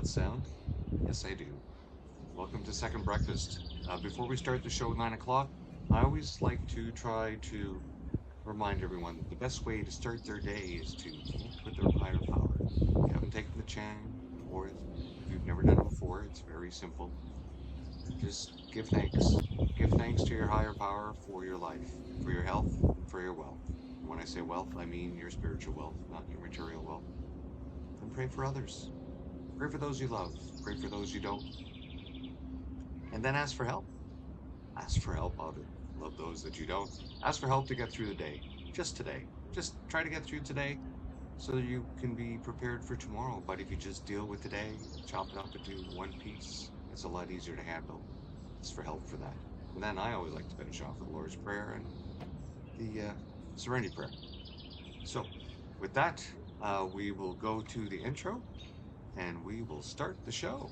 that sound? Yes, I do. Welcome to Second Breakfast. Before we start the show at 9 o'clock, I always like to try to remind everyone that the best way to start their day is to connect with their higher power. If you haven't taken the chant, or if you've never done it before, it's very simple. Just give thanks. Give thanks to your higher power for your life, for your health, and for your wealth. And when I say wealth, I mean your spiritual wealth, not your material wealth. And pray for others. Pray for those you love. Pray for those you don't. And then ask for help. Ask for help out of love those that you don't. Ask for help to get through the day. Just today. Just try to get through today so that you can be prepared for tomorrow. But if you just deal with today, chop it up into one piece, it's a lot easier to handle. Ask for help for that. And then I always like to finish off with the Lord's Prayer and the Serenity Prayer. So, with that, we will go to the intro and we will start the show.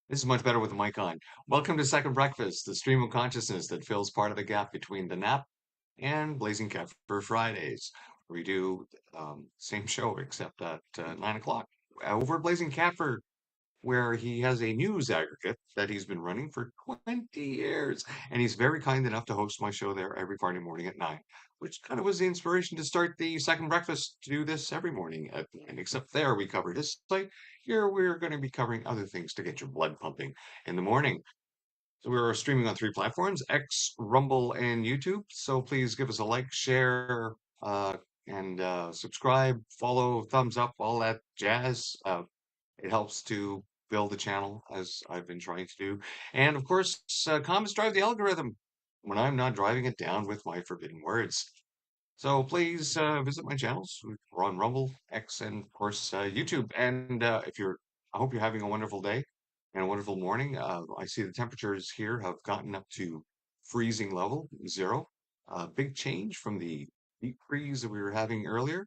This is much better with the mic on. Welcome to Second Breakfast, the stream of consciousness that fills part of the gap between the nap and Blazing Capital Fridays. We do same show except at 9 o'clock. Over at Blazing Catford, where he has a news aggregate that he's been running for 20 years. And he's very kind enough to host my show there every Friday morning at 9, which kind of was the inspiration to start the second breakfast to do this every morning at 9, except there we covered his site. Here we're going to be covering other things to get your blood pumping in the morning. So we're streaming on three platforms, X, Rumble, and YouTube. So please give us a like, share, and subscribe, follow, thumbs up, all that jazz. It helps to build the channel as I've been trying to do. And of course, comments drive the algorithm when I'm not driving it down with my forbidden words. So please visit my channels. We're on Rumble, X, and of course YouTube. And if you're, I hope you're having a wonderful day and a wonderful morning. I see the temperatures here have gotten up to freezing level, 0. Big change from the deep freeze that we were having earlier.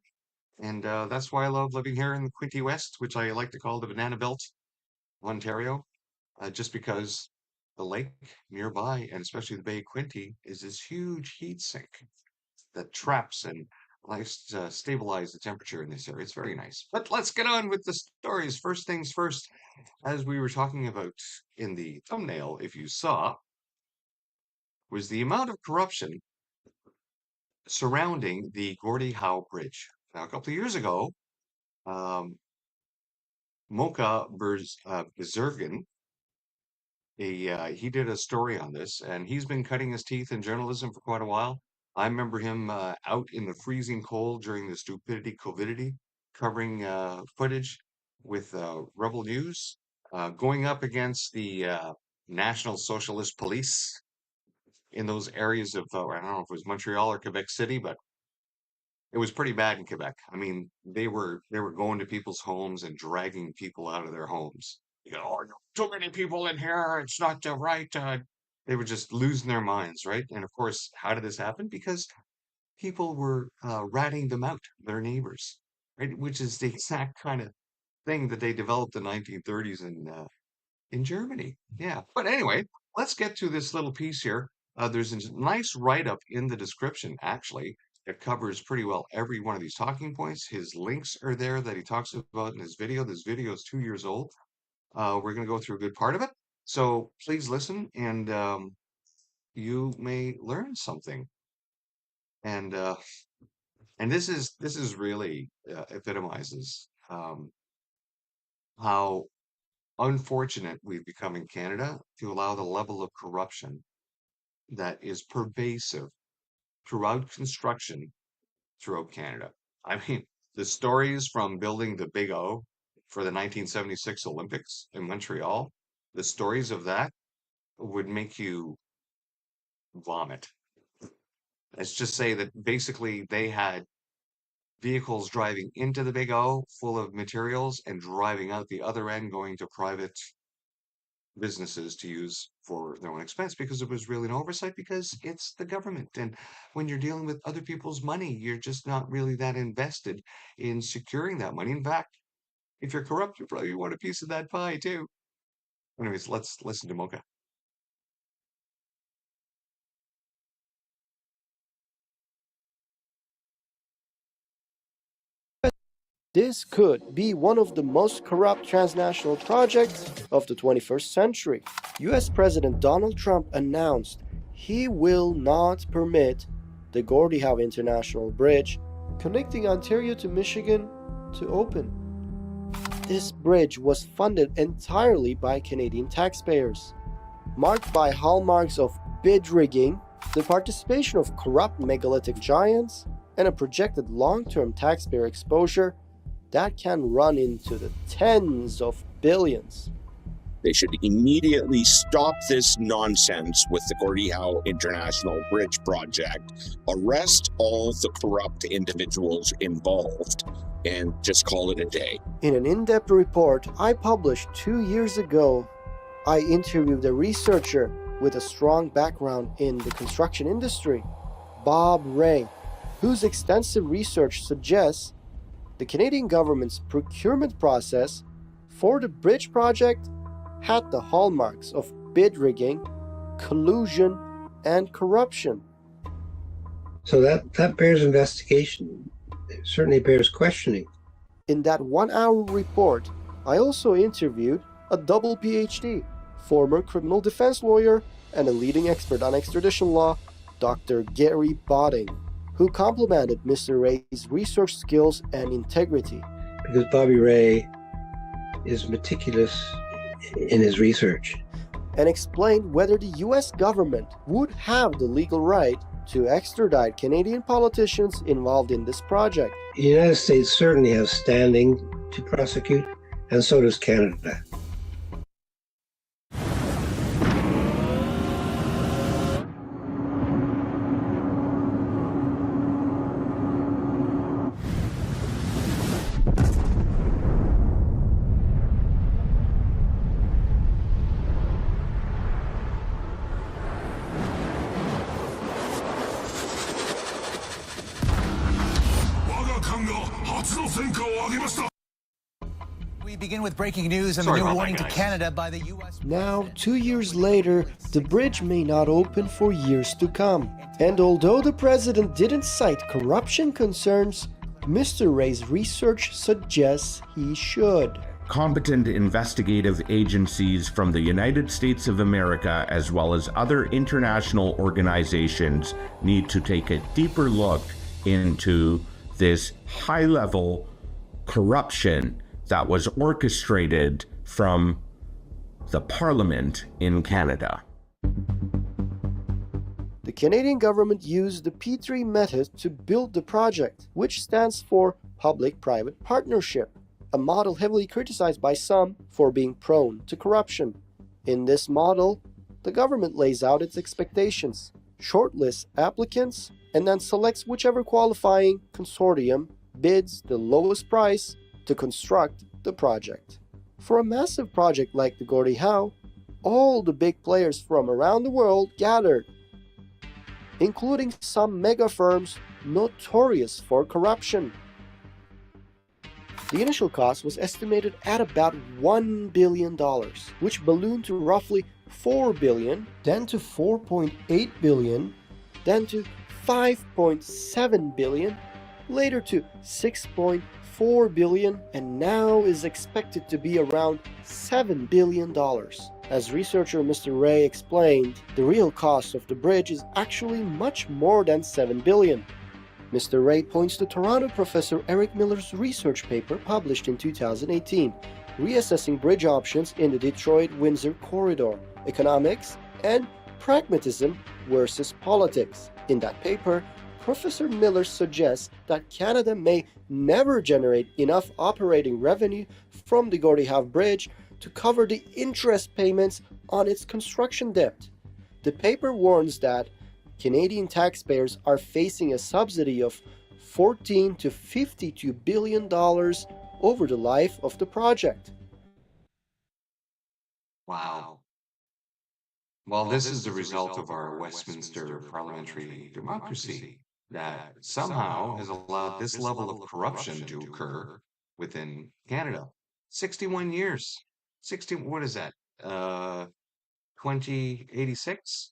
And that's why I love living here in the Quinte West, which I like to call the Banana Belt of Ontario, just because the lake nearby, and especially the Bay of Quinte, is this huge heat sink that traps and likes to stabilize the temperature in this area. It's very nice. But let's get on with the stories. First things first, as we were talking about in the thumbnail, if you saw, was the amount of corruption surrounding the Gordie Howe Bridge. Now, a couple of years ago, um, Mocha Bezergan, he did a story on this, and he's been cutting his teeth in journalism for quite a while. I remember him out in the freezing cold during the stupidity COVIDity, covering footage with Rebel News, going up against the National Socialist Police in those areas of, I don't know if it was Montreal or Quebec City, but it was pretty bad in Quebec. I mean, they were going to people's homes and dragging people out of their homes. You go, oh, too many people in here. It's not the right. They were just losing their minds, right? And of course, how did this happen? Because people were ratting them out, their neighbors, right? Which is the exact kind of thing that they developed in the 1930s in Germany. Yeah. But anyway, let's get to this little piece here. There's a nice write-up in the description, actually. It covers pretty well every one of these talking points. His links are there that he talks about in his video. This video is 2 years old. We're going to go through a good part of it. So please listen, and you may learn something. And this is really epitomizes how unfortunate we've become in Canada to allow the level of corruption that is pervasive throughout construction throughout Canada. I mean, the stories from building the Big O for the 1976 Olympics in Montreal, the stories of that would make you vomit. Let's just say that basically they had vehicles driving into the Big O full of materials and driving out the other end going to private businesses to use for their own expense because it was really an oversight because it's the government. And when you're dealing with other people's money, you're just not really that invested in securing that money. In fact, if you're corrupt, you probably want a piece of that pie too. Anyways, let's listen to Mocha. This could be one of the most corrupt transnational projects of the 21st century. US President Donald Trump announced he will not permit the Gordie Howe International Bridge connecting Ontario to Michigan to open. This bridge was funded entirely by Canadian taxpayers. Marked by hallmarks of bid rigging, the participation of corrupt megalithic giants, and a projected long-term taxpayer exposure that can run into the tens of billions. They should immediately stop this nonsense with the Gordie Howe International Bridge project, arrest all the corrupt individuals involved, and just call it a day. In an in-depth report I published 2 years ago, I interviewed a researcher with a strong background in the construction industry, Bob Ray, whose extensive research suggests the Canadian government's procurement process for the bridge project had the hallmarks of bid rigging, collusion, and corruption. So that bears investigation. It certainly bears questioning. In that 1-hour report, I also interviewed a double PhD, former criminal defense lawyer, and a leading expert on extradition law, Dr. Gary Botting, who complimented Mr. Ray's research skills and integrity. Because Bobby Ray is meticulous in his research. And explained whether the US government would have the legal right to extradite Canadian politicians involved in this project. The United States certainly has standing to prosecute, and so does Canada. We begin with breaking news and the new warning to Canada by the U.S. Now, 2 years later, the bridge may not open for years to come. And although the president didn't cite corruption concerns, Mr. Ray's research suggests he should. Competent investigative agencies from the United States of America, as well as other international organizations, need to take a deeper look into this high-level corruption that was orchestrated from the Parliament in Canada. The Canadian government used the P3 method to build the project, which stands for Public-Private Partnership, a model heavily criticized by some for being prone to corruption. In this model, the government lays out its expectations, shortlists applicants, and then selects whichever qualifying consortium bids the lowest price to construct the project. For a massive project like the Gordie Howe, all the big players from around the world gathered, including some mega firms notorious for corruption. The initial cost was estimated at about $1 billion, which ballooned to roughly $4 billion, then to $4.8 billion, then to $5.7 billion, later to $6.4 billion, and now is expected to be around $7 billion. As researcher Mr. Ray explained, the real cost of the bridge is actually much more than $7 billion. Mr. Ray points to Toronto professor Eric Miller's research paper published in 2018, Reassessing Bridge Options in the Detroit-Windsor Corridor, Economics and Pragmatism versus Politics. In that paper, Professor Miller suggests that Canada may never generate enough operating revenue from the Gordie Howe Bridge to cover the interest payments on its construction debt. The paper warns that Canadian taxpayers are facing a subsidy of $14 to $52 billion over the life of the project. Wow. Well, this is the result of our Westminster parliamentary democracy that somehow has allowed this level of corruption to occur within Canada. 61 years. 60, what is that? 2086?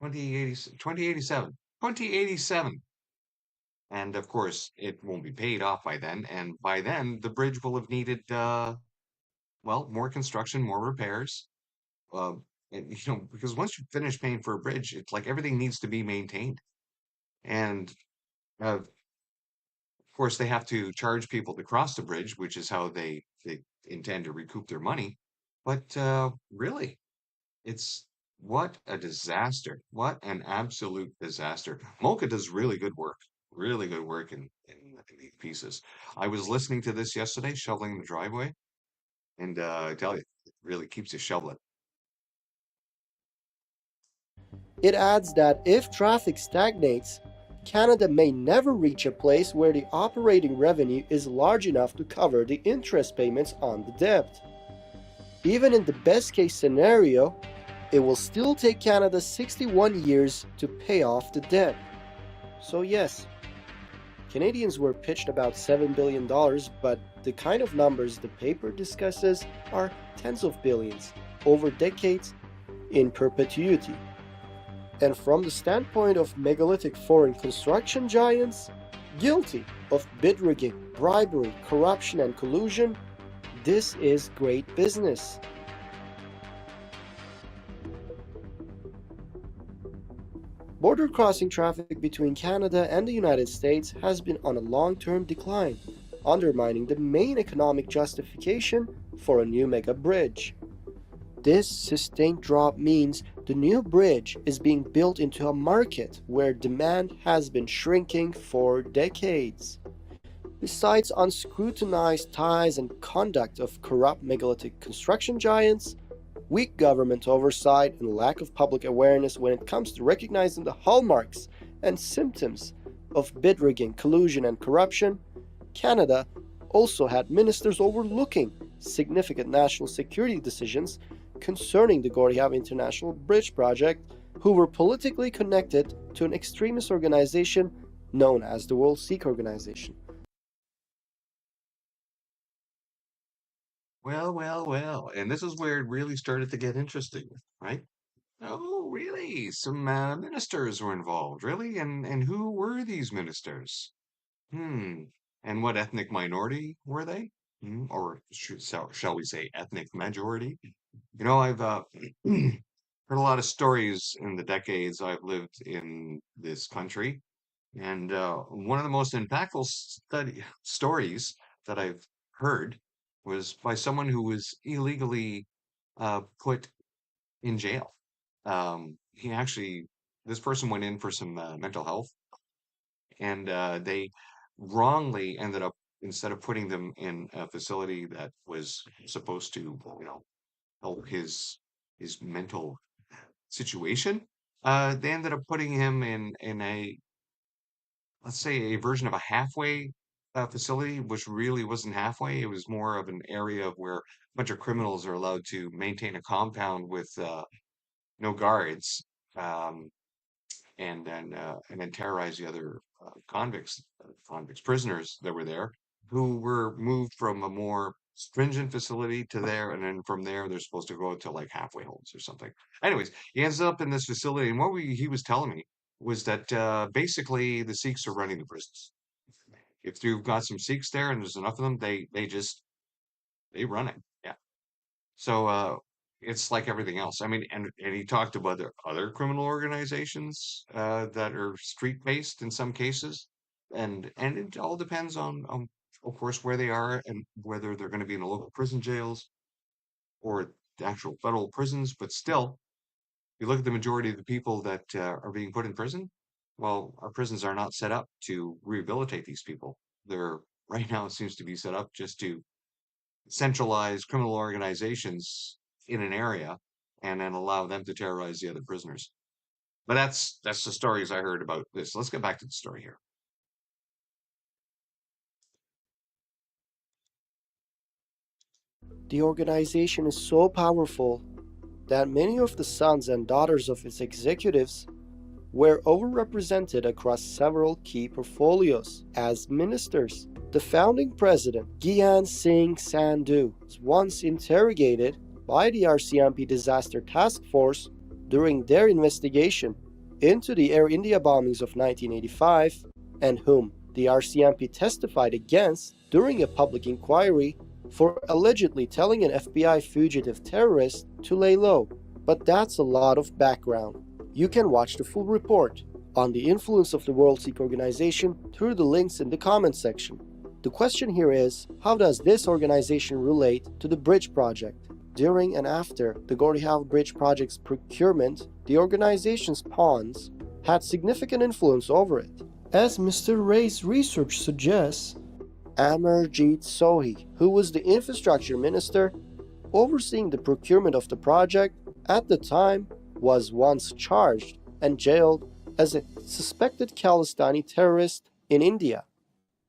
2087. 2087. And of course, it won't be paid off by then. And by then, the bridge will have needed, well, more construction, more repairs. Uh, and, because once you finish paying for a bridge, it's like everything needs to be maintained. And of course, they have to charge people to cross the bridge, which is how they intend to recoup their money. But really, it's what a disaster. What an absolute disaster. Mocha does really good work in these pieces. I was listening to this yesterday, shoveling the driveway, and I tell you, it really keeps you shoveling. It adds that if traffic stagnates, Canada may never reach a place where the operating revenue is large enough to cover the interest payments on the debt. Even in the best case scenario, it will still take Canada 61 years to pay off the debt. So yes, Canadians were pitched about $7 billion, but the kind of numbers the paper discusses are tens of billions, over decades, in perpetuity. And from the standpoint of megalithic foreign construction giants, guilty of bid rigging, bribery, corruption, and collusion, this is great business. Border crossing traffic between Canada and the United States has been on a long-term decline, undermining the main economic justification for a new mega bridge. This sustained drop means the new bridge is being built into a market where demand has been shrinking for decades. Besides unscrutinized ties and conduct of corrupt megalithic construction giants, weak government oversight, and lack of public awareness when it comes to recognizing the hallmarks and symptoms of bid rigging, collusion, and corruption, Canada also had ministers overlooking significant national security decisions concerning the Gordie Howe International Bridge project, who were politically connected to an extremist organization known as the World Sikh Organization. Well. And this is where it really started to get interesting, right? Oh, really? Some ministers were involved, really? And who were these ministers? Hmm. And what ethnic minority were they? Or shall we say ethnic majority? I've heard a lot of stories in the decades I've lived in this country, and one of the most impactful stories that I've heard was by someone who was illegally put in jail. He actually, this person went in for some mental health, and they wrongly ended up, instead of putting them in a facility that was supposed to, help his mental situation, They ended up putting him in a, let's say, a version of a halfway facility, which really wasn't halfway. It was more of an area where a bunch of criminals are allowed to maintain a compound with no guards, um, and then terrorize the other prisoners that were there, who were moved from a more stringent facility to there, and then from there they're supposed to go to like halfway homes or something. Anyways, he ends up in this facility, and he was telling me was that basically the Sikhs are running the prisons. If you've got some Sikhs there and there's enough of them, they run it. Yeah. So it's like everything else. I mean, and he talked about the other criminal organizations that are street based in some cases, and it all depends on of course where they are and whether they're going to be in the local prison jails or the actual federal prisons. But still, you look at the majority of the people that are being put in prison. Well, our prisons are not set up to rehabilitate these people. They're right now it seems to be set up just to centralize criminal organizations in an area and then allow them to terrorize the other prisoners. But that's the stories I heard about this. Let's get back to the story here. The organization is so powerful that many of the sons and daughters of its executives were overrepresented across several key portfolios as ministers. The founding president, Gyan Singh Sandhu, was once interrogated by the RCMP Disaster Task Force during their investigation into the Air India bombings of 1985, and whom the RCMP testified against during a public inquiry for allegedly telling an FBI fugitive terrorist to lay low. But that's a lot of background. You can watch the full report on the influence of the World Sikh Organization through the links in the comments section. The question here is, how does this organization relate to the bridge project? During and after the Gordie Howe Bridge project's procurement, the organization's pawns had significant influence over it. As Mr. Ray's research suggests, Amarjeet Sohi, who was the infrastructure minister overseeing the procurement of the project at the time, was once charged and jailed as a suspected Khalistani terrorist in India.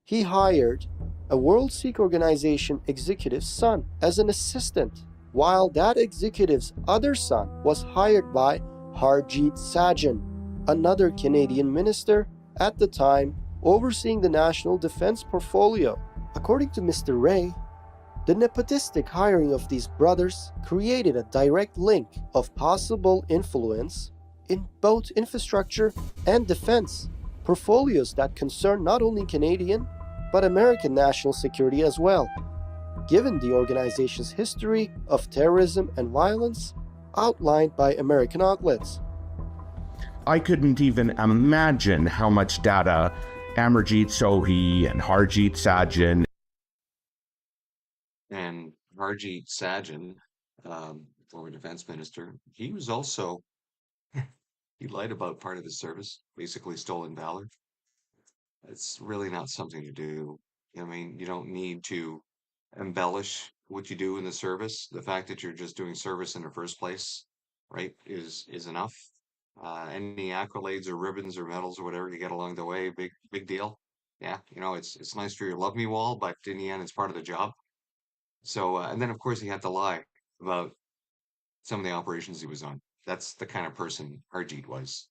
He hired a World Sikh Organization executive's son as an assistant, while that executive's other son was hired by Harjit Sajjan, another Canadian minister at the time overseeing the national defense portfolio. According to Mr. Ray, the nepotistic hiring of these brothers created a direct link of possible influence in both infrastructure and defense, portfolios that concern not only Canadian but American national security as well, given the organization's history of terrorism and violence outlined by American outlets. I couldn't even imagine how much data Amarjeet Sohi and Harjit Sajjan And Harjit Sajjan, former defense minister, he was also he lied about part of his service, basically stolen valor. It's really not something to do. I mean, you don't need to embellish what you do in the service. The fact that you're just doing service in the first place, right, is enough. Any accolades or ribbons or medals or whatever you get along the way, big deal. Yeah, it's nice for your love me wall, but in the end, it's part of the job. So, and then of course he had to lie about some of the operations he was on. That's the kind of person Harjeet was.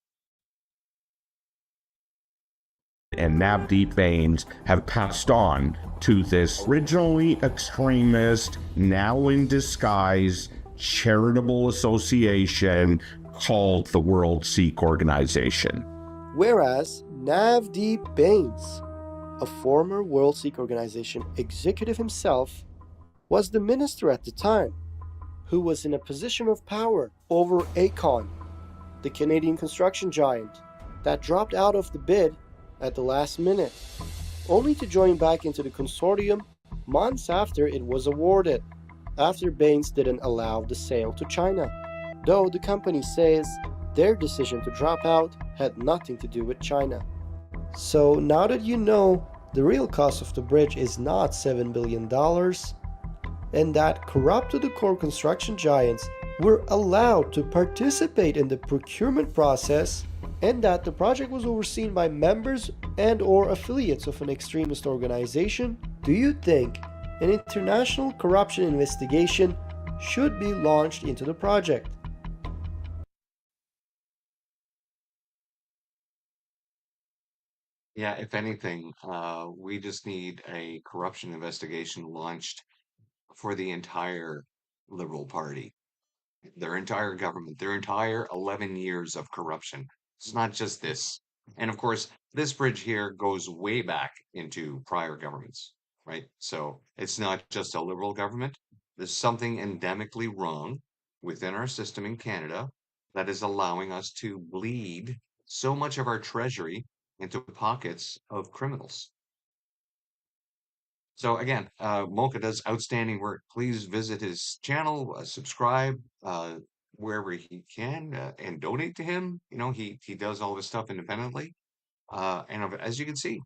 and Navdeep Bains have passed on to this originally extremist, now in disguise, charitable association called the World Sikh Organization. Whereas Navdeep Bains, a former World Sikh Organization executive himself, was the minister at the time, who was in a position of power over Aecon, the Canadian construction giant, that dropped out of the bid at the last minute, only to join back into the consortium months after it was awarded, after Bains didn't allow the sale to China, though the company says their decision to drop out had nothing to do with China. So now that you know the real cost of the bridge is not $7 billion, and that corrupt to the core construction giants were allowed to participate in the procurement process and that the project was overseen by members and or affiliates of an extremist organization, do you think an international corruption investigation should be launched into the project? Yeah, if anything, we just need a corruption investigation launched for the entire Liberal Party, their entire government, their entire 11 years of corruption. It's not just this. And of course, this bridge here goes way back into prior governments, right? So it's not just a Liberal government. There's something endemically wrong within our system in Canada that is allowing us to bleed so much of our treasury into pockets of criminals. So again, Mocha does outstanding work. Please visit his channel, subscribe wherever he can, and donate to him. You know, he does all this stuff independently, as you can see,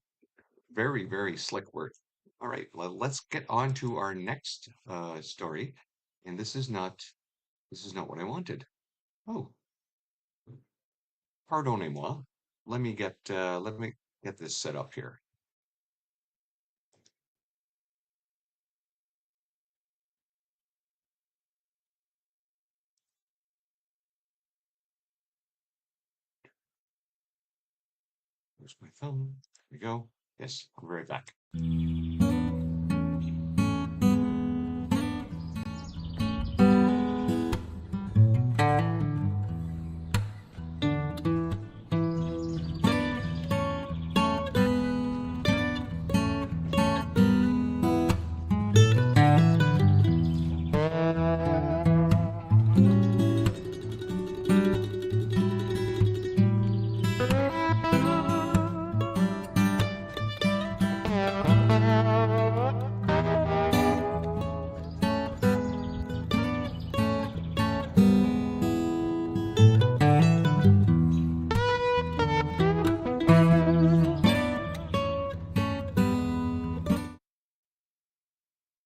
very very slick work. All right, let's get on to our next story, and this is not what I wanted. Oh, pardonnez-moi. Let me get this set up here. Where's my thumb? There we go. Yes, I'll be right back.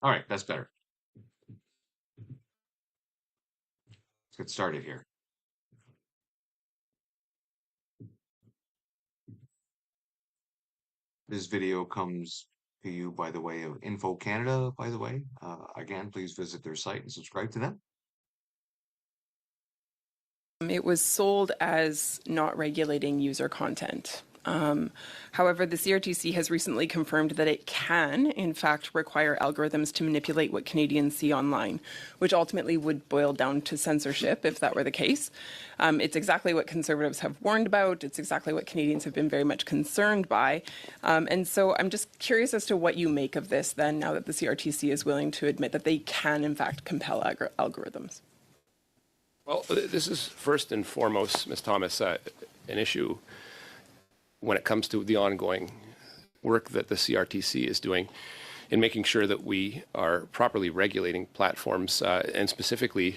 All right, that's better. Let's get started here. This video comes to you by the way of Info Canada, by the way. Again, please visit their site and subscribe to them. It was sold as not regulating user content. However, the CRTC has recently confirmed that it can, in fact, require algorithms to manipulate what Canadians see online, which ultimately would boil down to censorship if that were the case. It's exactly what Conservatives have warned about. It's exactly what Canadians have been very much concerned by. And so I'm just curious as to what you make of this then, now that the CRTC is willing to admit that they can, in fact, compel algorithms. Well, this is first and foremost, Ms. Thomas, an issue when it comes to the ongoing work that the CRTC is doing in making sure that we are properly regulating platforms and specifically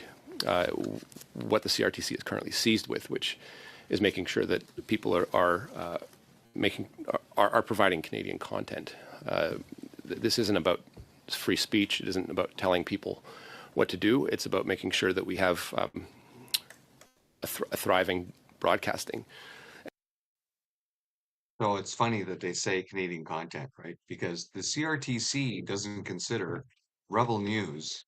what the CRTC is currently seized with, which is making sure that people are providing Canadian content. This isn't about free speech. It isn't about telling people what to do. It's about making sure that we have a thriving broadcasting. So it's funny that they say Canadian content, right? Because the CRTC doesn't consider Rebel News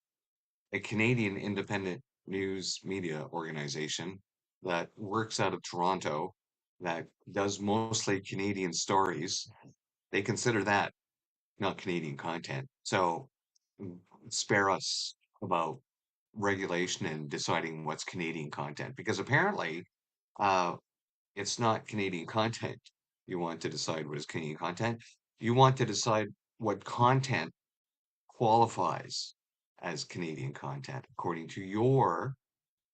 a Canadian independent news media organization that works out of Toronto, that does mostly Canadian stories. They consider that not Canadian content. So spare us about regulation and deciding what's Canadian content, because apparently it's not Canadian content. You want to decide what is Canadian content. You want to decide what content qualifies as Canadian content according to your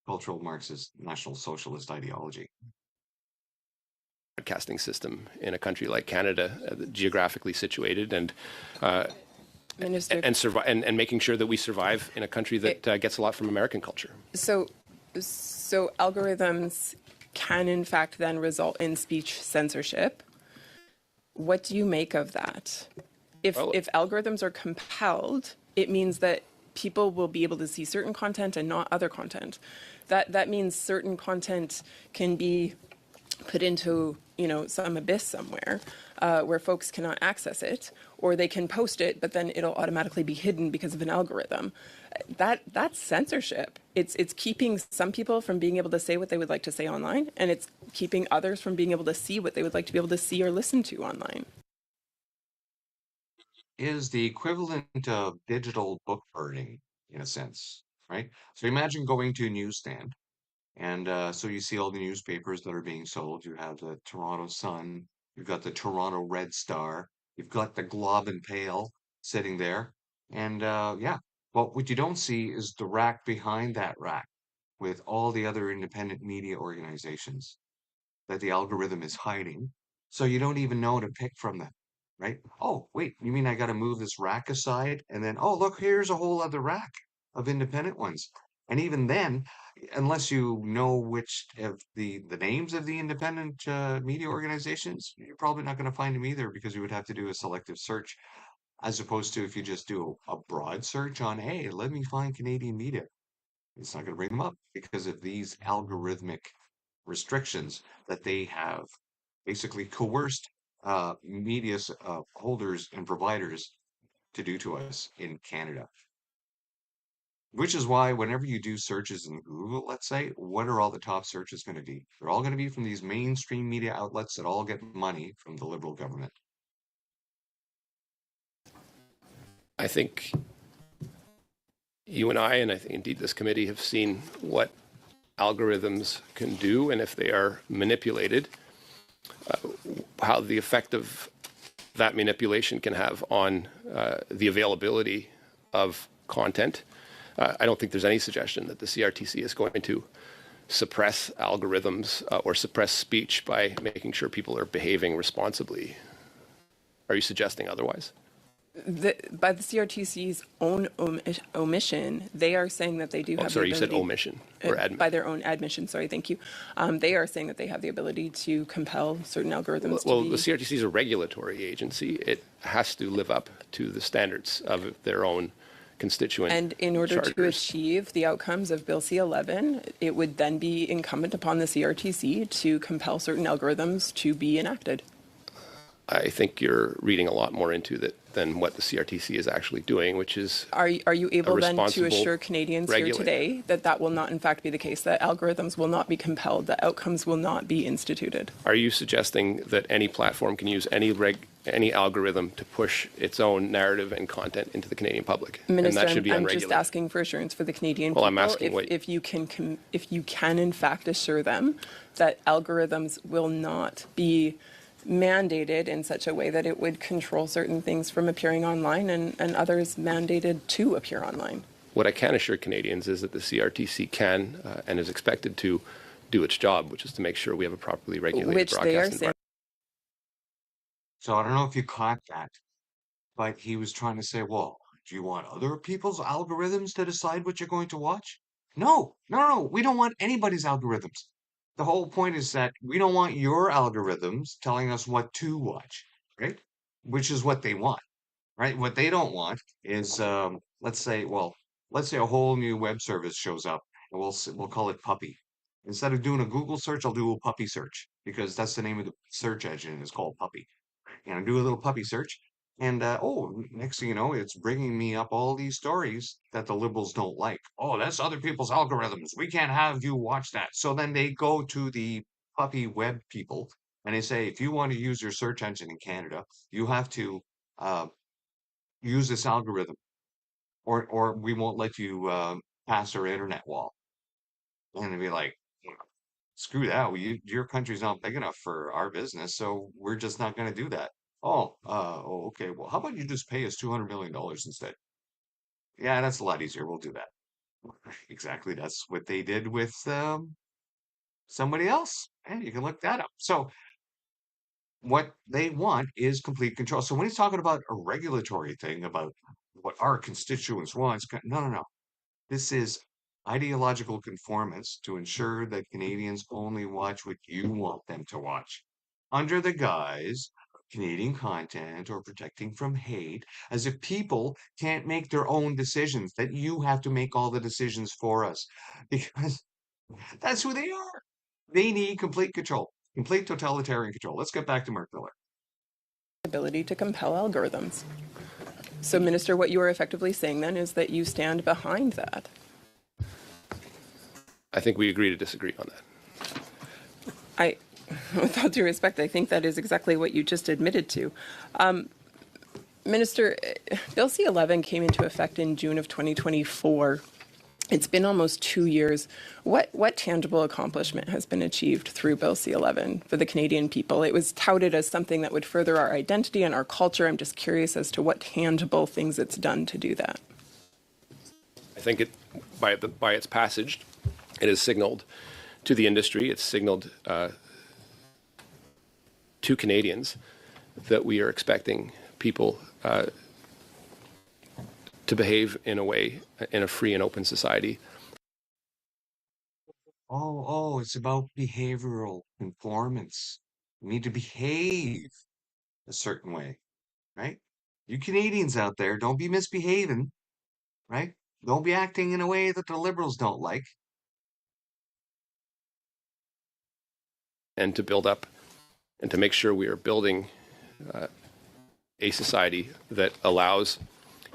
cultural Marxist National Socialist ideology. Broadcasting system in a country like Canada, geographically situated, and making sure that we survive in a country that gets a lot from American culture. So algorithms can in fact then result in speech censorship. What do you make of that? If algorithms are compelled, it means that people will be able to see certain content and not other content. That means certain content can be put into, some abyss somewhere where folks cannot access it, or they can post it, but then it'll automatically be hidden because of an algorithm. That's censorship. It's keeping some people from being able to say what they would like to say online, and it's keeping others from being able to see what they would like to be able to see or listen to online. Is the equivalent of digital book burning in a sense, right? So imagine going to a newsstand, and so you see all the newspapers that are being sold. You have the Toronto Sun, you've got the Toronto Red Star, you've got the Globe and Pale sitting there. And yeah, but what you don't see is the rack behind that rack with all the other independent media organizations that the algorithm is hiding. So you don't even know to pick from them, right? Oh, wait, you mean I got to move this rack aside? And then, oh, look, here's a whole other rack of independent ones. And even then, unless you know which of the names of the independent media organizations, you're probably not going to find them either because you would have to do a selective search as opposed to if you just do a broad search on, hey, let me find Canadian media. It's not going to bring them up because of these algorithmic restrictions that they have basically coerced media holders and providers to do to us in Canada. Which is why whenever you do searches in Google, let's say, what are all the top searches going to be? They're all going to be from these mainstream media outlets that all get money from the Liberal government. I think you and I think indeed this committee, have seen what algorithms can do, and if they are manipulated, how the effect of that manipulation can have on the availability of content. I don't think there's any suggestion that the CRTC is going to suppress algorithms or suppress speech by making sure people are behaving responsibly. Are you suggesting otherwise? By the CRTC's own omission, they are saying that they do have. Sorry, the ability, you said omission or admission. By their own admission. Sorry, thank you. They are saying that they have the ability to compel certain algorithms. Well, the CRTC is a regulatory agency. It has to live up to the standards of their own constituent. And in order charters. to achieve the outcomes of Bill C-11, it would then be incumbent upon the CRTC to compel certain algorithms to be enacted. I think you're reading a lot more into that than what the CRTC is actually doing, which is Are you able then to assure Canadians here today that that will not in fact be the case, that algorithms will not be compelled, that outcomes will not be instituted? Are you suggesting that any platform can use any algorithm to push its own narrative and content into the Canadian public? Minister, and that should be I'm unregulated? just asking for assurance for the Canadian people. Well, I'm asking if you can in fact assure them that algorithms will not be mandated in such a way that it would control certain things from appearing online and others mandated to appear online. What I can assure Canadians is that the CRTC can and is expected to do its job, which is to make sure we have a properly regulated broadcast environment. So I don't know if you caught that, but he was trying to say, well, do you want other people's algorithms to decide what you're going to watch? No, we don't want anybody's algorithms. The whole point is that we don't want your algorithms telling us what to watch, right? Which is what they want, right? What they don't want is, let's say a whole new web service shows up, and we'll call it Puppy. Instead of doing a Google search, I'll do a Puppy search because that's the name of the search engine is called Puppy. And I do a little puppy search, and next thing you know, it's bringing me up all these stories that the liberals don't like. Oh, that's other people's algorithms. We can't have you watch that. So then they go to the puppy web people and they say, if you want to use your search engine in Canada, you have to use this algorithm, or we won't let you pass our internet wall. And they'd be like, screw that. Your country's not big enough for our business, so we're just not going to do that. Okay. Well, how about you just pay us $200 million instead? Yeah, that's a lot easier. We'll do that. Exactly. That's what they did with somebody else. And you can look that up. So what they want is complete control. So when he's talking about a regulatory thing about what our constituents want, no. This is ideological conformance to ensure that Canadians only watch what you want them to watch under the guise Canadian content or protecting from hate, as if people can't make their own decisions, that you have to make all the decisions for us. Because that's who they are. They need complete control, complete totalitarian control. Let's get back to Marc Miller. Ability to compel algorithms. So, Minister, what you are effectively saying then is that you stand behind that. I think we agree to disagree on that. With all due respect, I think that is exactly what you just admitted to. Minister, Bill C-11 came into effect in June of 2024. It's been almost 2 years. What tangible accomplishment has been achieved through Bill C-11 for the Canadian people? It was touted as something that would further our identity and our culture. I'm just curious as to what tangible things it's done to do that. I think by its passage, it has signaled to the industry, it's signaled to Canadians that we are expecting people to behave in a way, in a free and open society. Oh, it's about behavioral conformance. You need to behave a certain way, right? You Canadians out there, don't be misbehaving, right? Don't be acting in a way that the Liberals don't like. And to build up and to make sure we are building a society that allows,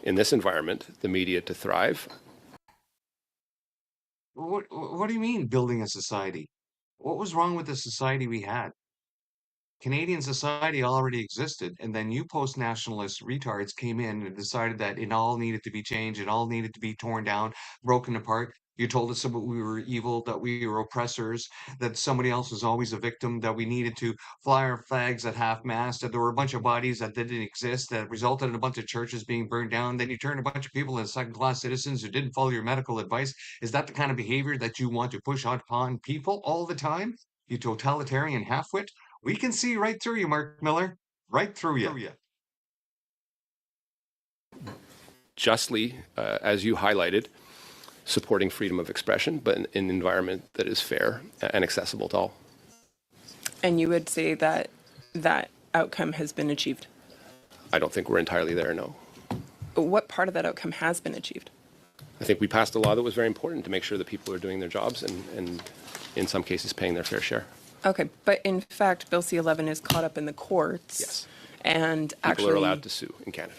in this environment, the media to thrive. What do you mean building a society? What was wrong with the society we had? Canadian society already existed, and then you post-nationalist retards came in and decided that it all needed to be changed, it all needed to be torn down, broken apart. You told us that we were evil, that we were oppressors, that somebody else was always a victim, that we needed to fly our flags at half-mast, that there were a bunch of bodies that didn't exist, that resulted in a bunch of churches being burned down. Then you turned a bunch of people into second-class citizens who didn't follow your medical advice. Is that the kind of behavior that you want to push upon people all the time? You totalitarian halfwit? We can see right through you, Marc Miller. Right through you. Justly, as you highlighted, supporting freedom of expression, but in an environment that is fair and accessible to all. And you would say that that outcome has been achieved? I don't think we're entirely there, no. What part of that outcome has been achieved? I think we passed a law that was very important to make sure that people are doing their jobs and in some cases paying their fair share. Okay, but in fact, Bill C-11 is caught up in the courts. Yes. And actually, people are allowed to sue in Canada.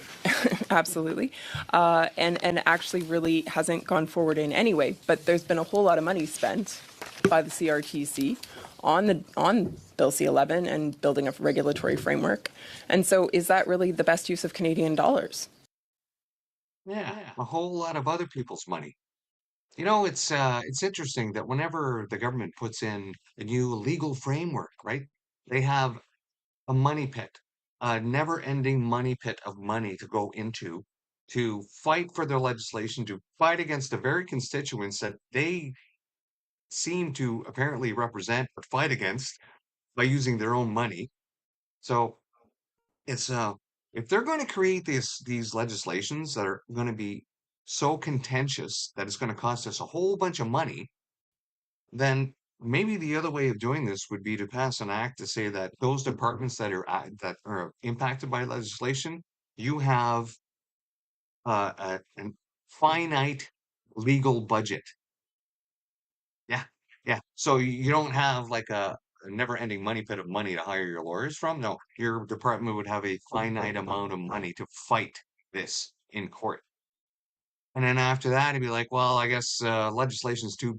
Absolutely. And actually really hasn't gone forward in any way. But there's been a whole lot of money spent by the CRTC on Bill C-11 and building a regulatory framework. And so is that really the best use of Canadian dollars? Yeah, a whole lot of other people's money. You know, it's interesting that whenever the government puts in a new legal framework, right? They have a money pit, a never-ending money pit of money to go into to fight for their legislation, to fight against the very constituents that they seem to apparently represent but fight against by using their own money. So it's if they're going to create these legislations that are going to be so contentious that it's going to cost us a whole bunch of money, then maybe the other way of doing this would be to pass an act to say that those departments that are impacted by legislation, you have a finite legal budget. Yeah, yeah. So you don't have like a never-ending money pit of money to hire your lawyers from. No, your department would have a finite amount of money to fight this in court. And then after that, it'd be like, well, I guess legislation's too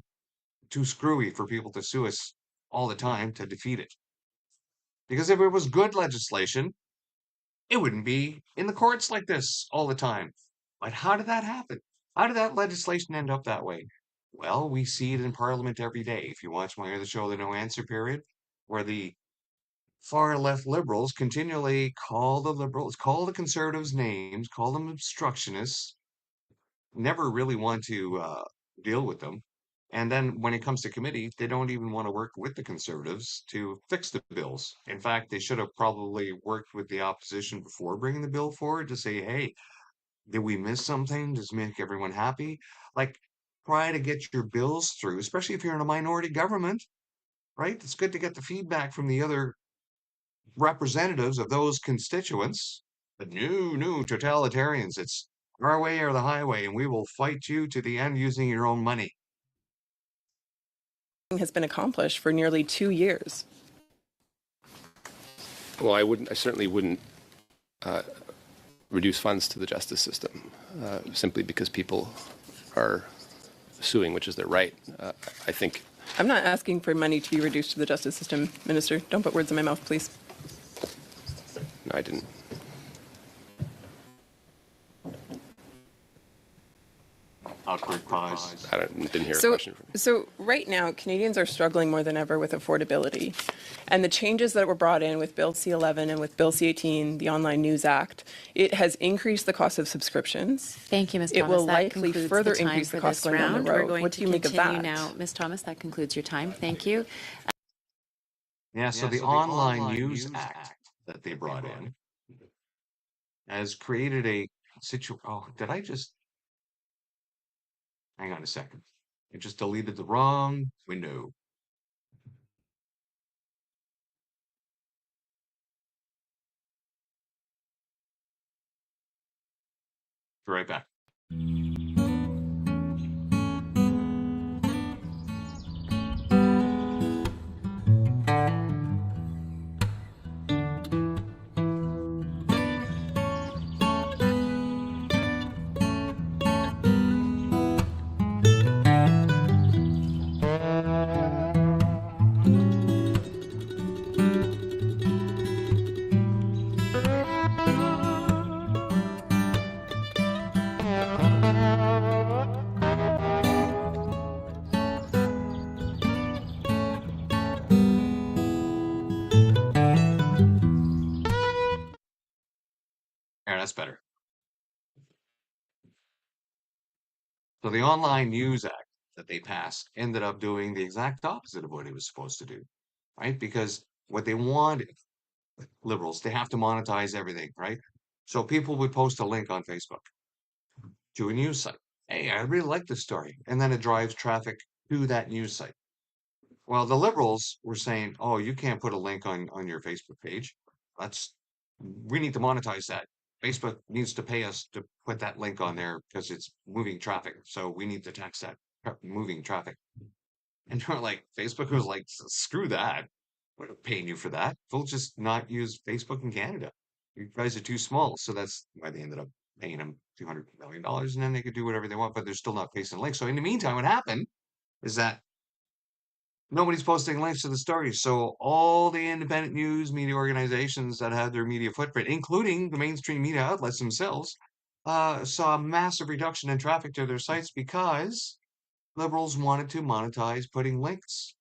screwy for people to sue us all the time to defeat it. Because if it was good legislation, it wouldn't be in the courts like this all the time. But how did that happen? How did that legislation end up that way? Well, we see it in Parliament every day. If you watch my other show, The No Answer Period, where the far left liberals continually call the conservatives names, call them obstructionists, never really want to deal with them. And then when it comes to committee, they don't even want to work with the conservatives to fix the bills. In fact, they should have probably worked with the opposition before bringing the bill forward to say, hey, did we miss something? Does it make everyone happy? Like, try to get your bills through, especially if you're in a minority government, right? It's good to get the feedback from the other representatives of those constituents, the new totalitarians, it's our way or the highway, and we will fight you to the end using your own money. Has been accomplished for nearly 2 years. Well, I certainly wouldn't reduce funds to the justice system simply because people are suing, which is their right. I think. I'm not asking for money to be reduced to the justice system, Minister. Don't put words in my mouth, please. No, I didn't. Awkward pause. I didn't hear a question from you. So right now, Canadians are struggling more than ever with affordability. And the changes that were brought in with Bill C-11 and with Bill C-18, the Online News Act, it has increased the cost of subscriptions. Thank you, Ms. It Thomas. will That likely concludes further the time increase the for cost this going down the round. road. We're going What to do you make of continue that? now. Ms. Thomas, that concludes your time. Thank you. Yeah, so the Online News Act that they brought in has created a situation. Oh, did I just? Hang on a second. It just deleted the wrong window. Be right back. There, that's better. So the Online News Act that they passed ended up doing the exact opposite of what it was supposed to do, right? Because what they wanted, liberals, they have to monetize everything, right? So people would post a link on Facebook to a news site. Hey, I really like this story. And then it drives traffic to that news site. Well, the liberals were saying, oh, you can't put a link on your Facebook page. We need to monetize that. Facebook needs to pay us to put that link on there because it's moving traffic. So we need to tax that moving traffic. And they're like, Facebook was like, screw that. We're not paying you for that. We'll just not use Facebook in Canada. You guys are too small. So that's why they ended up paying them $200 million, and then they could do whatever they want, but they're still not pasting links. So in the meantime, what happened is that nobody's posting links to the stories. So all the independent news media organizations that had their media footprint, including the mainstream media outlets themselves, saw a massive reduction in traffic to their sites because liberals wanted to monetize putting links.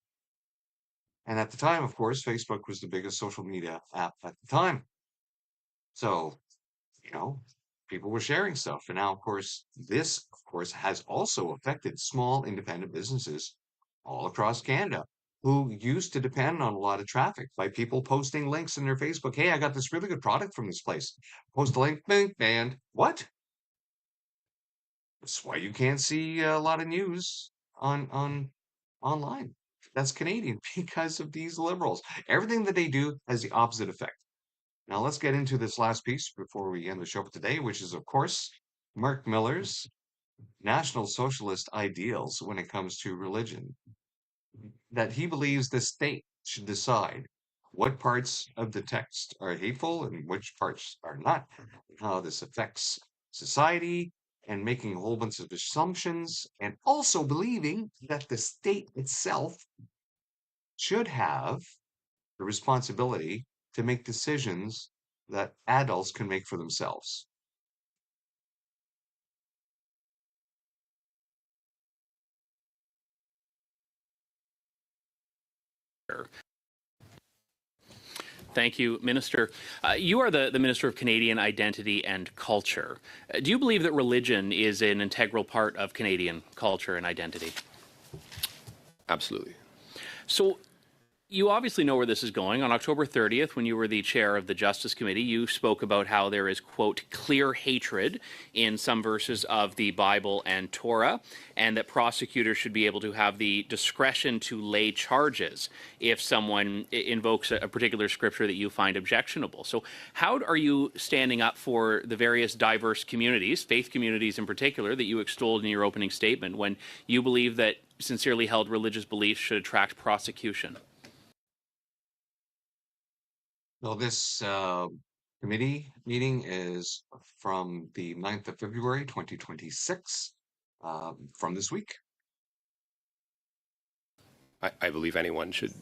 And at the time, of course, Facebook was the biggest social media app at the time. So, people were sharing stuff. And now, of course, this, of course, has also affected small independent businesses all across Canada who used to depend on a lot of traffic by people posting links in their Facebook. Hey, I got this really good product from this place. Post a link, bing, banned. What? That's why you can't see a lot of news on online. That's Canadian because of these liberals. Everything that they do has the opposite effect. Now let's get into this last piece before we end the show for today, which is, of course, Marc Miller's National Socialist ideals when it comes to religion. That he believes the state should decide what parts of the text are hateful and which parts are not, and how this affects society, and making a whole bunch of assumptions, and also believing that the state itself should have the responsibility to make decisions that adults can make for themselves. Thank you, Minister. You are the Minister of Canadian Identity and Culture. Do you believe that religion is an integral part of Canadian culture and identity? Absolutely. So, You obviously know where this is going. On October 30th, when you were the chair of the Justice Committee, you spoke about how there is, quote, clear hatred in some verses of the Bible and Torah, and that prosecutors should be able to have the discretion to lay charges if someone invokes a particular scripture that you find objectionable. So how are you standing up for the various diverse communities, faith communities in particular, that you extolled in your opening statement, when you believe that sincerely held religious beliefs should attract prosecution? So this committee meeting is from the 9th of February, 2026, from this week. I believe anyone should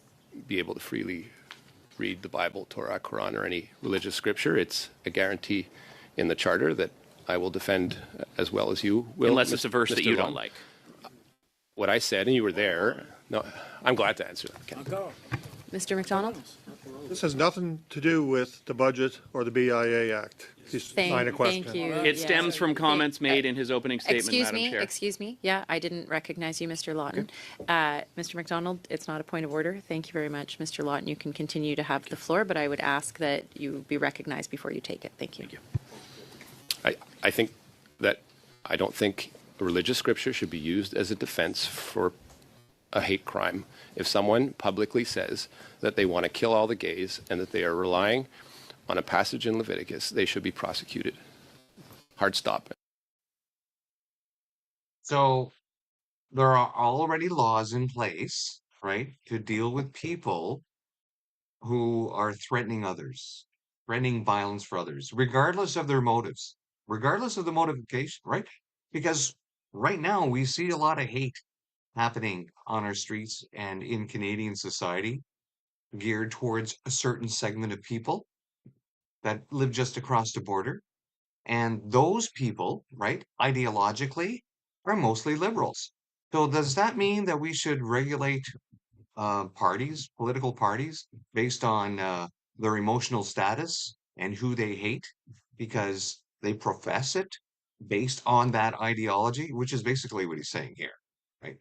be able to freely read the Bible, Torah, Quran, or any religious scripture. It's a guarantee in the Charter that I will defend as well as you will. Unless it's a verse that you don't like. What I said, and you were there, no, I'm glad to answer that. Mr. McDonald? This has nothing to do with the budget or the BIA Act. He's line of question. Thank you. It stems from comments made in his opening statement, Madam Chair. Excuse me. Yeah, I didn't recognize you, Mr. Lawton. Mr. McDonald, it's not a point of order. Thank you very much, Mr. Lawton. You can continue to have the floor, but I would ask that you be recognized before you take it. Thank you. I think that I don't think religious scripture should be used as a defense for a hate crime. If someone publicly says that they want to kill all the gays and that they are relying on a passage in Leviticus, they should be prosecuted. Hard stop. So there are already laws in place, right, to deal with people who are threatening others, threatening violence for others, regardless of their motives, regardless of the motivation, right? Because right now we see a lot of hate happening on our streets and in Canadian society geared towards a certain segment of people that live just across the border. And those people, right, ideologically, are mostly liberals. So does that mean that we should regulate parties, political parties, based on their emotional status and who they hate because they profess it based on that ideology, which is basically what he's saying here, right?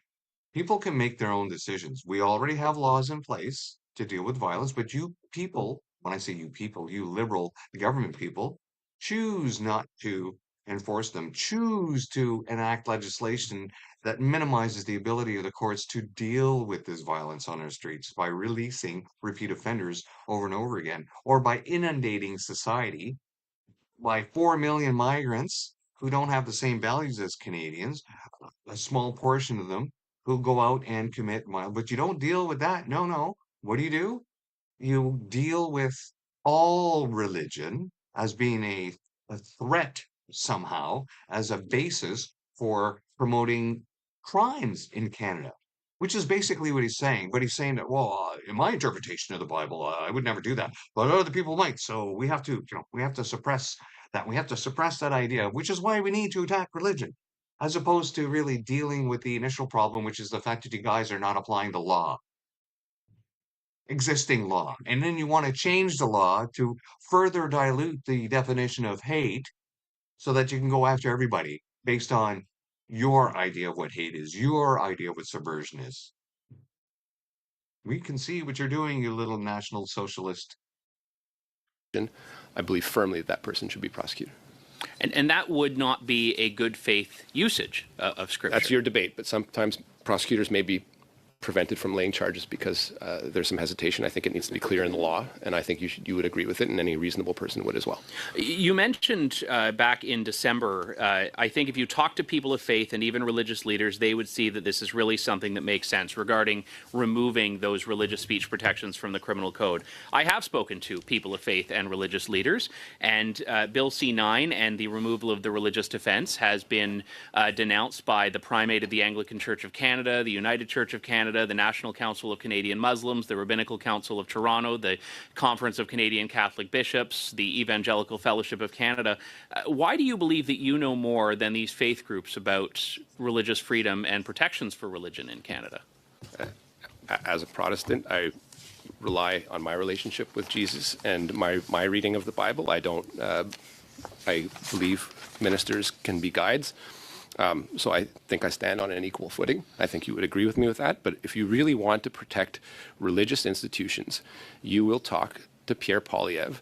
People can make their own decisions. We already have laws in place to deal with violence, but you people, when I say you people, you liberal government people, choose not to enforce them, choose to enact legislation that minimizes the ability of the courts to deal with this violence on our streets by releasing repeat offenders over and over again, or by inundating society by 4 million migrants who don't have the same values as Canadians, a small portion of them who go out and commit violence. But you don't deal with that. No. What do? You deal with all religion as being a threat somehow, as a basis for promoting crimes in Canada, which is basically what he's saying. But he's saying that, well, in my interpretation of the Bible, I would never do that, but other people might. So we have to, we have to suppress that. We have to suppress that idea, which is why we need to attack religion, as opposed to really dealing with the initial problem, which is the fact that you guys are not applying the law, existing law. And then you want to change the law to further dilute the definition of hate so that you can go after everybody based on your idea of what hate is, your idea of what subversion is. We can see what you're doing, you little National Socialist. I believe firmly that that person should be prosecuted. And that would not be a good faith usage of Scripture. That's your debate, but sometimes prosecutors may be prevented from laying charges because there's some hesitation. I think it needs to be clear in the law, and I think you would agree with it, and any reasonable person would as well. You mentioned back in December, I think if you talk to people of faith and even religious leaders, they would see that this is really something that makes sense regarding removing those religious speech protections from the criminal code. I have spoken to people of faith and religious leaders, and Bill C-9 and the removal of the religious defense has been denounced by the Primate of the Anglican Church of Canada, the United Church of Canada, the National Council of Canadian Muslims, the Rabbinical Council of Toronto, the Conference of Canadian Catholic Bishops, the Evangelical Fellowship of Canada. Why do you believe that you know more than these faith groups about religious freedom and protections for religion in Canada? As a Protestant, I rely on my relationship with Jesus and my reading of the Bible. I believe ministers can be guides. So I think I stand on an equal footing. I think you would agree with me with that. But if you really want to protect religious institutions, you will talk to Pierre Poilievre,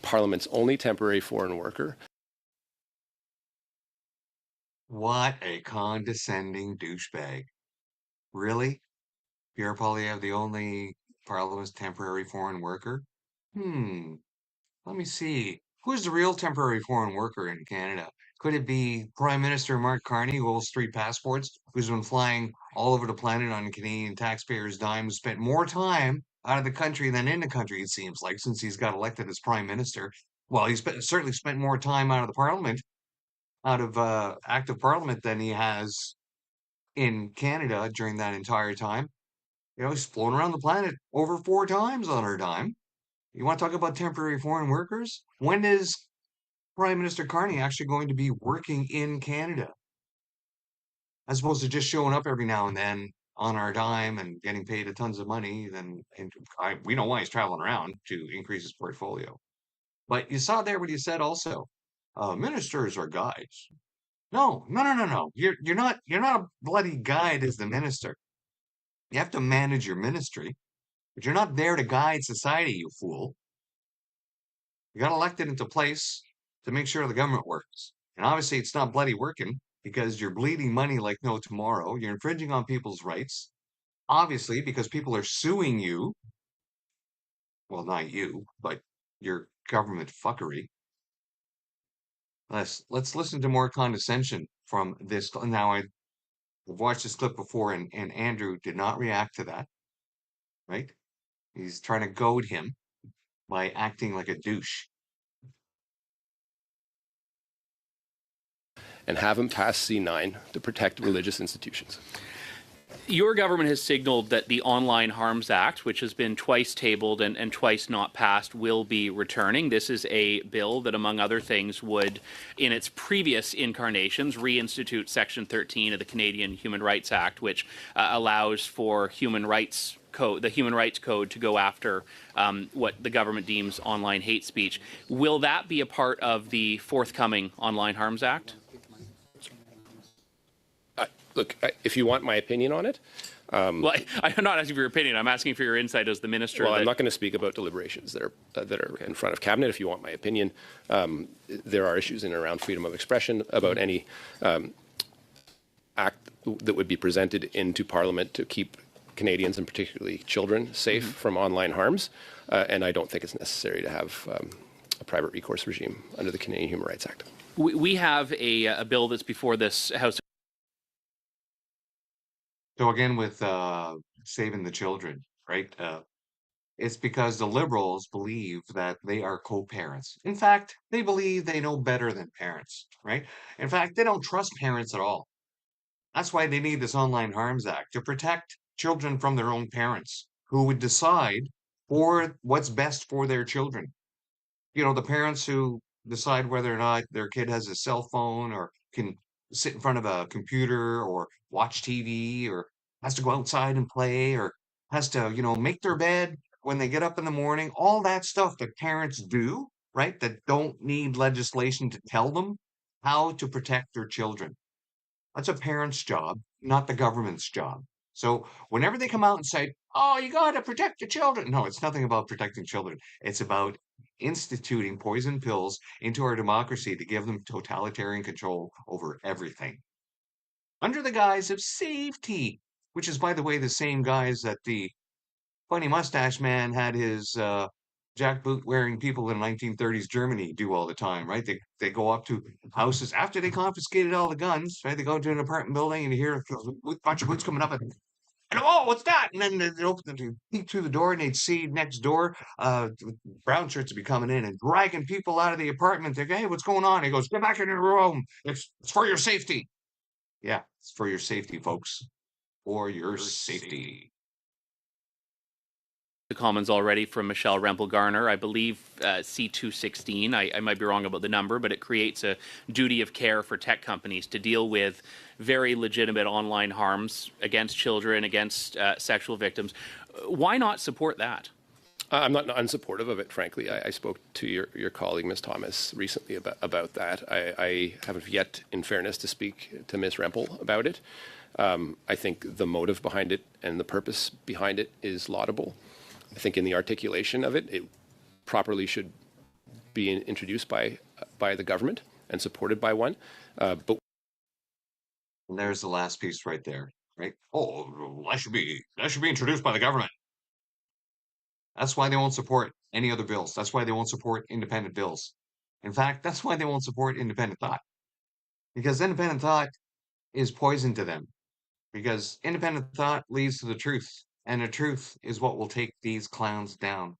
Parliament's only temporary foreign worker. What a condescending douchebag. Really? Pierre Poilievre, the only Parliament's temporary foreign worker? Let me see. Who's the real temporary foreign worker in Canada? Could it be Prime Minister Marc Carney, who holds 3 passports, who's been flying all over the planet on Canadian taxpayers' dime, spent more time out of the country than in the country, it seems like, since he's got elected as Prime Minister. Well, he's certainly spent more time out of the Parliament, out of active Parliament, than he has in Canada during that entire time. He's flown around the planet over 4 times on our dime. You want to talk about temporary foreign workers? When is Prime Minister Carney actually going to be working in Canada, as opposed to just showing up every now and then on our dime and getting paid a tons of money? We know why he's traveling around, to increase his portfolio. But you saw there what he said also. Ministers are guides. No. You're not a bloody guide as the minister. You have to manage your ministry, but you're not there to guide society, you fool. You got elected into place to make sure the government works. And obviously it's not bloody working, because you're bleeding money like no tomorrow. You're infringing on people's rights, obviously, because people are suing you. Well, not you, but your government fuckery. Let's listen to more condescension from this. Now, I've watched this clip before, and Andrew did not react to that, right? He's trying to goad him by acting like a douche. And have him pass C9 to protect religious institutions. Your government has signaled that the Online Harms Act, which has been twice tabled and twice not passed, will be returning. This is a bill that, among other things, would, in its previous incarnations, reinstitute Section 13 of the Canadian Human Rights Act, which allows for the Human Rights Code to go after what the government deems online hate speech. Will that be a part of the forthcoming Online Harms Act? Look, if you want my opinion on it. Well, I'm not asking for your opinion. I'm asking for your insight as the minister. Well, I'm not going to speak about deliberations that are in front of cabinet. If you want my opinion, there are issues in and around freedom of expression about any act that would be presented into Parliament to keep Canadians, and particularly children, safe from online harms. And I don't think it's necessary to have a private recourse regime under the Canadian Human Rights Act. We have a bill that's before this House. So again, with saving the children, right? It's because the Liberals believe that they are co-parents. In fact, they believe they know better than parents, right? In fact, they don't trust parents at all. That's why they need this Online Harms Act, to protect children from their own parents, who would decide for what's best for their children. The parents who decide whether or not their kid has a cell phone, or can sit in front of a computer, or watch TV, or has to go outside and play, or has to, make their bed when they get up in the morning. All that stuff that parents do, right? That don't need legislation to tell them how to protect their children. That's a parent's job, not the government's job. So whenever they come out and say, oh, you got to protect the children. No, it's nothing about protecting children. It's about instituting poison pills into our democracy to give them totalitarian control over everything, under the guise of safety, which is, by the way, the same guise that the funny mustache man had his jackboot wearing people in 1930s Germany do all the time, right? They go up to houses after they confiscated all the guns, right? They go to an apartment building and you hear a bunch of boots coming up, and oh, what's that? And then they open the peek through the door, and they'd see next door brown shirts would be coming in and dragging people out of the apartment. They go, hey, what's going on? He goes, get back in your room. It's for your safety. Yeah, it's for your safety, folks. For your safety. The Commons already from Michelle Rempel-Garner. I believe C216, I might be wrong about the number, but it creates a duty of care for tech companies to deal with very legitimate online harms against children, against sexual victims. Why not support that? I'm not unsupportive of it, frankly. I spoke to your colleague, Ms. Thomas, recently about that. I haven't yet, in fairness, to speak to Ms. Rempel about it. I think the motive behind it and the purpose behind it is laudable. I think in the articulation of it, it properly should be introduced by the government and supported by one. But And there's the last piece right there, right? Oh, that should be introduced by the government. That's why they won't support any other bills. That's why they won't support independent bills. In fact, that's why they won't support independent thought. Because independent thought is poison to them. Because independent thought leads to the truth. And the truth is what will take these clowns down.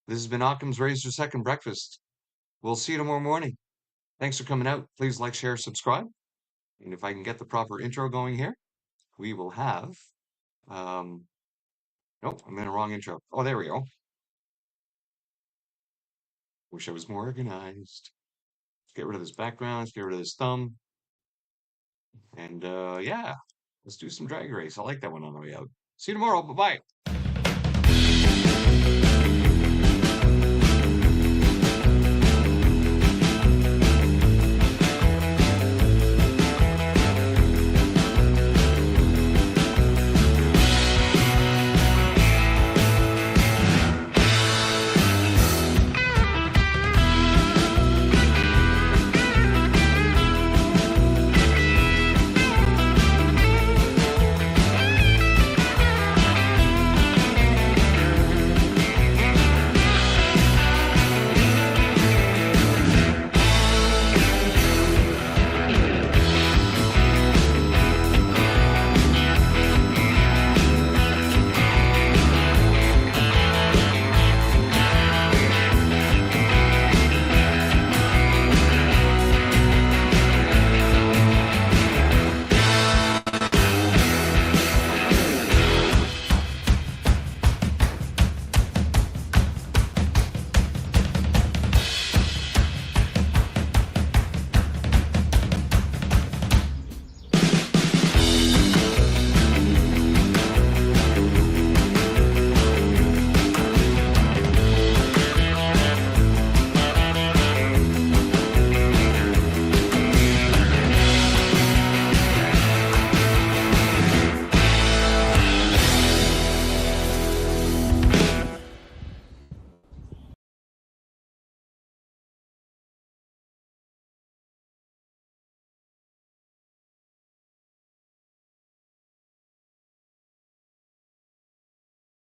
This has been Occam's Razor Second Breakfast. We'll see you tomorrow morning. Thanks for coming out. Please like, share, subscribe. And if I can get the proper intro going here, we will have, nope, I'm in a wrong intro. Oh, there we go. Wish I was more organized. Let's get rid of this background. Let's get rid of this thumb. And yeah, let's do some drag race. I like that one on the way out. See you tomorrow. Bye-bye.